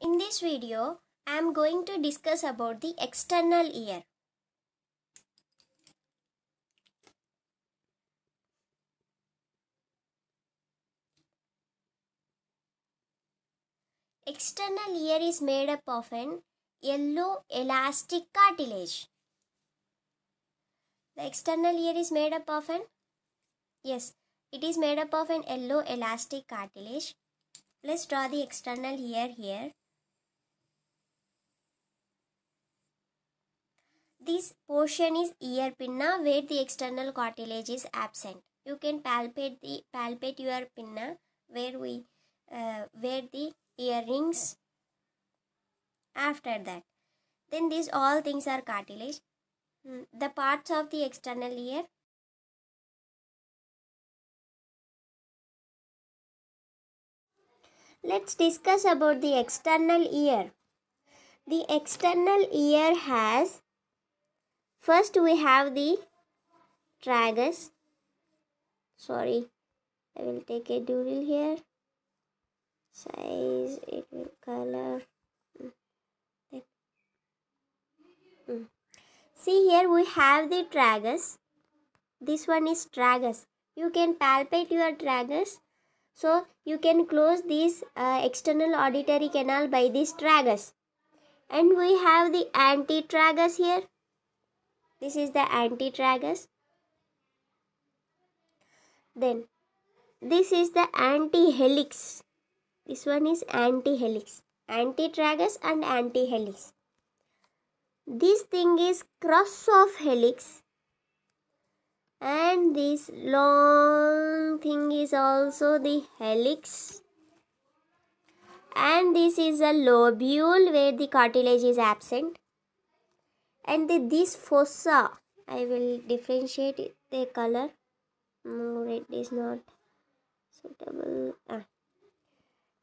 In this video, I am going to discuss about the external ear. External ear is made up of an yellow elastic cartilage. The external ear is made up of it is made up of an yellow elastic cartilage. Let's draw the external ear here. This portion is ear pinna where the external cartilage is absent. You can palpate your pinna where the earrings after that. Then these all things are cartilage. The parts of the external ear. Let's discuss about the external ear. The external ear has, first we have the tragus. I will take a doodle here. Size, it will color. See here we have the tragus. This one is tragus. You can palpate your tragus. So you can close this external auditory canal by this tragus. And we have the antitragus here. This is the antitragus. Then this is the antihelix. This one is antihelix. Antitragus and antihelix. This thing is cross of helix. And this long thing is also the helix. And this is a lobule where the cartilage is absent. And this fossa, I will differentiate the color. No, red is not suitable.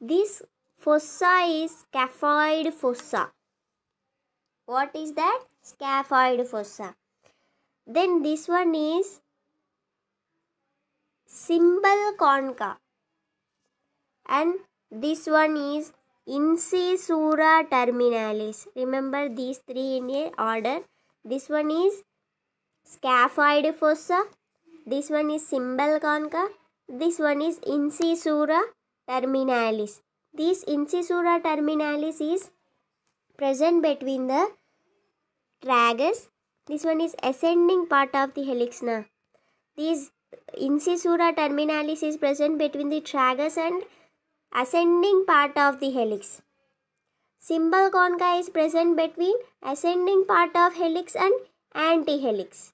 This fossa is scaphoid fossa. What is that? Scaphoid fossa. Then this one is cymbal concha. And this one is incisura terminalis. Remember these three in a order. This one is scaphoid fossa. This one is cymbal concha. This one is incisura terminalis. This incisura terminalis is present between the tragus. This one is ascending part of the helix now. This incisura terminalis is present between the tragus and ascending part of the helix. Cymbal concha is present between ascending part of helix and antihelix.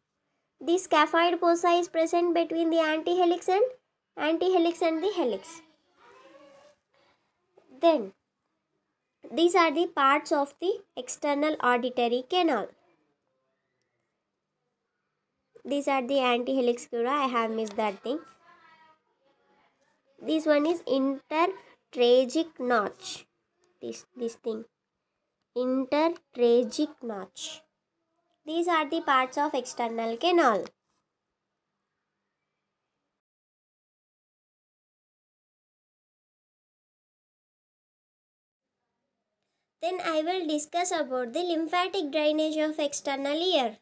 This scaphoid fossa is present between the antihelix and the helix. Then these are the parts of the external auditory canal. These are the antihelix cura. I have missed that thing. This one is intertragic notch. This thing. Intertragic notch. These are the parts of external canal. Then I will discuss about the lymphatic drainage of external ear.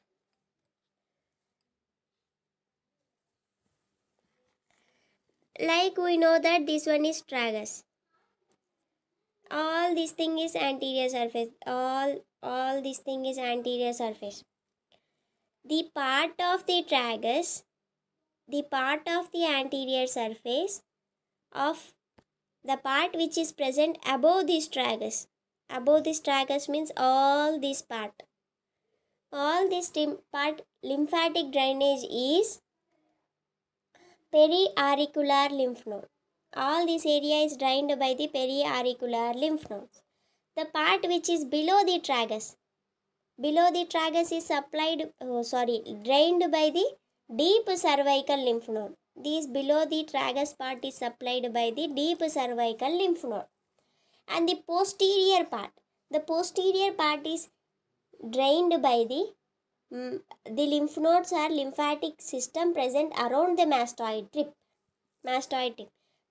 Like we know that this one is tragus. All this thing is anterior surface. All this thing is anterior surface. The part of the tragus, the part of the anterior surface of the part which is present above this tragus. Above this tragus means all this part. All this part lymphatic drainage is periauricular lymph node. All this area is drained by the periauricular lymph nodes. The part which is below the tragus is drained by the deep cervical lymph node. This below the tragus part is supplied by the deep cervical lymph node. And the posterior part is drained by the lymph nodes or lymphatic system present around the mastoid tip.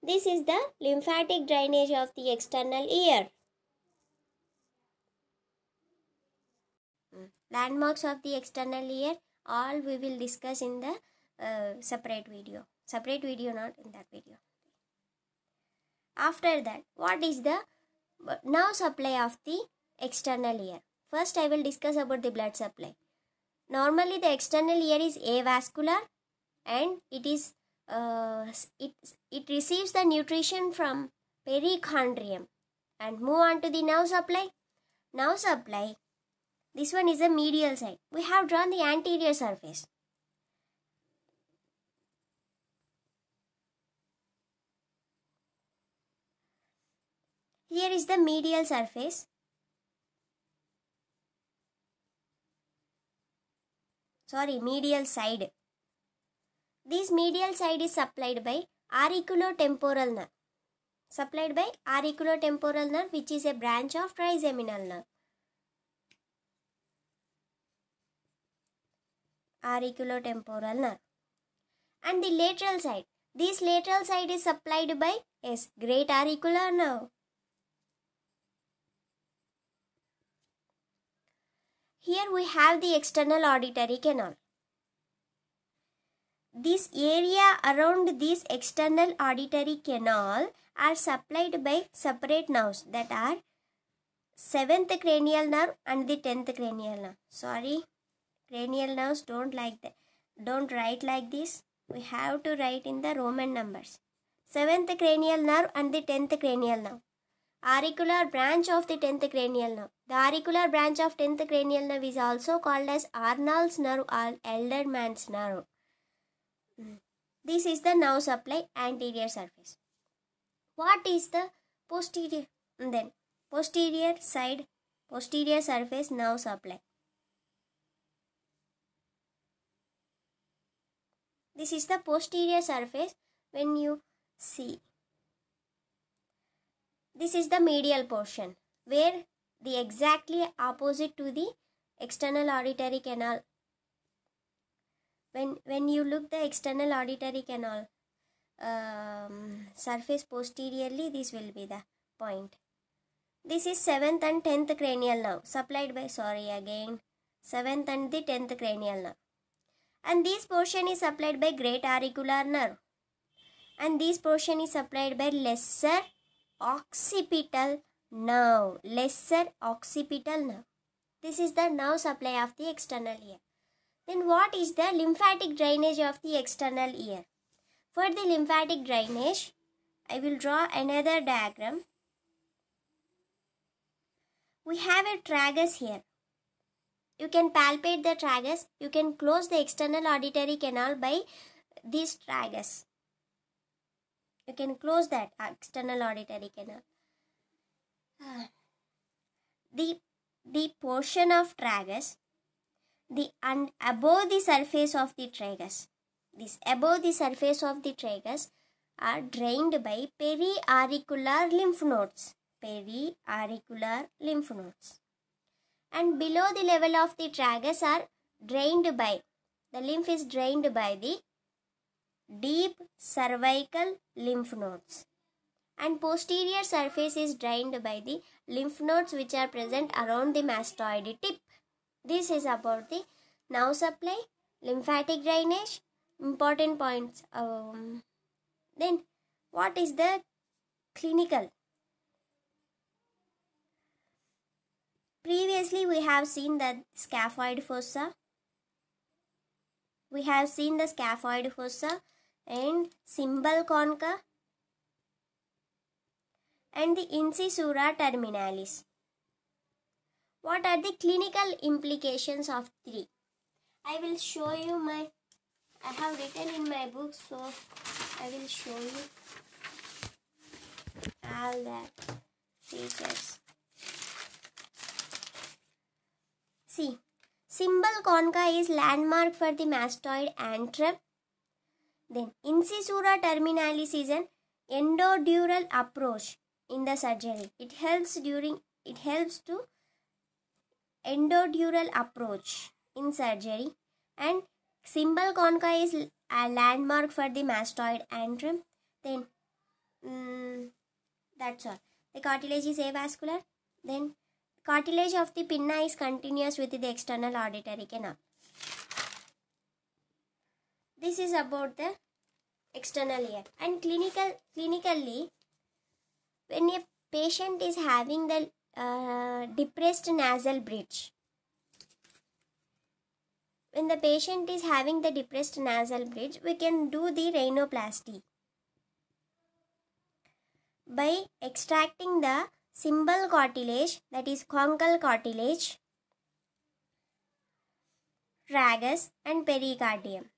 This is the lymphatic drainage of the external ear. Landmarks of the external ear, all we will discuss in the separate video. Separate video, not in that video. After that, what is the nerve supply of the external ear? First, I will discuss about the blood supply. Normally, the external ear is avascular, and it is it receives the nutrition from perichondrium. And move on to the nerve supply. Nerve supply. This one is the medial side. We have drawn the anterior surface. Here is the medial surface. Medial side. This medial side is supplied by auriculotemporal nerve. Supplied by auriculotemporal nerve, which is a branch of trigeminal nerve. Auriculotemporal nerve. And the lateral side. This lateral side is supplied by great auricular nerve. Here we have the external auditory canal. This area around this external auditory canal are supplied by separate nerves, that are 7th cranial nerve and the 10th cranial nerve. Cranial nerves don't write like this. We have to write in the Roman numbers. 7th cranial nerve and the 10th cranial nerve. Auricular branch of the 10th cranial nerve. The auricular branch of 10th cranial nerve is also called as Arnold's nerve or elder man's nerve. This is the nerve supply, anterior surface. What is the posterior? Then posterior side, posterior surface nerve supply. This is the posterior surface. When you see, this is the medial portion, where the exactly opposite to the external auditory canal. When you look the external auditory canal surface posteriorly, this will be the point. This is 7th and 10th cranial nerve supplied by 7th and the 10th cranial nerve. And this portion is supplied by great auricular nerve. And this portion is supplied by lesser occipital nerve. Lesser occipital nerve. This is the nerve supply of the external ear. Then what is the lymphatic drainage of the external ear? For the lymphatic drainage, I will draw another diagram. We have a tragus here. You can palpate the tragus. You can close the external auditory canal by this tragus. You can close that external auditory canal. The portion of tragus, above the surface of the tragus, above the surface of the tragus are drained by periauricular lymph nodes. Periauricular lymph nodes. And below the level of the tragus are drained by, the lymph is drained by the deep cervical lymph nodes. And posterior surface is drained by the lymph nodes which are present around the mastoid tip. This is about the nerve supply, lymphatic drainage, important points. Then what is the clinical? Previously we have seen the scaphoid fossa. We have seen the scaphoid fossa and cymbal concha and the incisura terminalis. What are the clinical implications of 3? I will show you I have written in my book, so I will show you all that features. See, cymbal concha is landmark for the mastoid antrum. Then incisura terminalis is an endodural approach in the surgery. It helps to endodural approach in surgery. And cymbal concha is a landmark for the mastoid antrum. Then that's all. The cartilage is avascular. Then cartilage of the pinna is continuous with the external auditory canal. This is about the external ear. And clinically, when a patient is having the depressed nasal bridge, we can do the rhinoplasty by extracting the symbol cartilage, that is conchal cartilage, tragus and pericardium.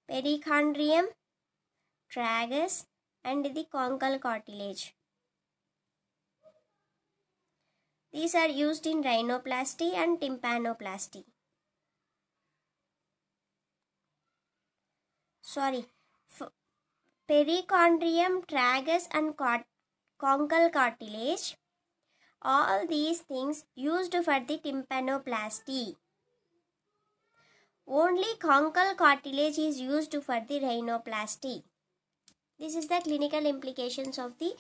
Perichondrium, tragus and the conchal cartilage. These are used in rhinoplasty and tympanoplasty. Perichondrium, tragus and conchal cartilage, all these things used for the tympanoplasty. Only conchal cartilage is used for the rhinoplasty. This is the clinical implications of the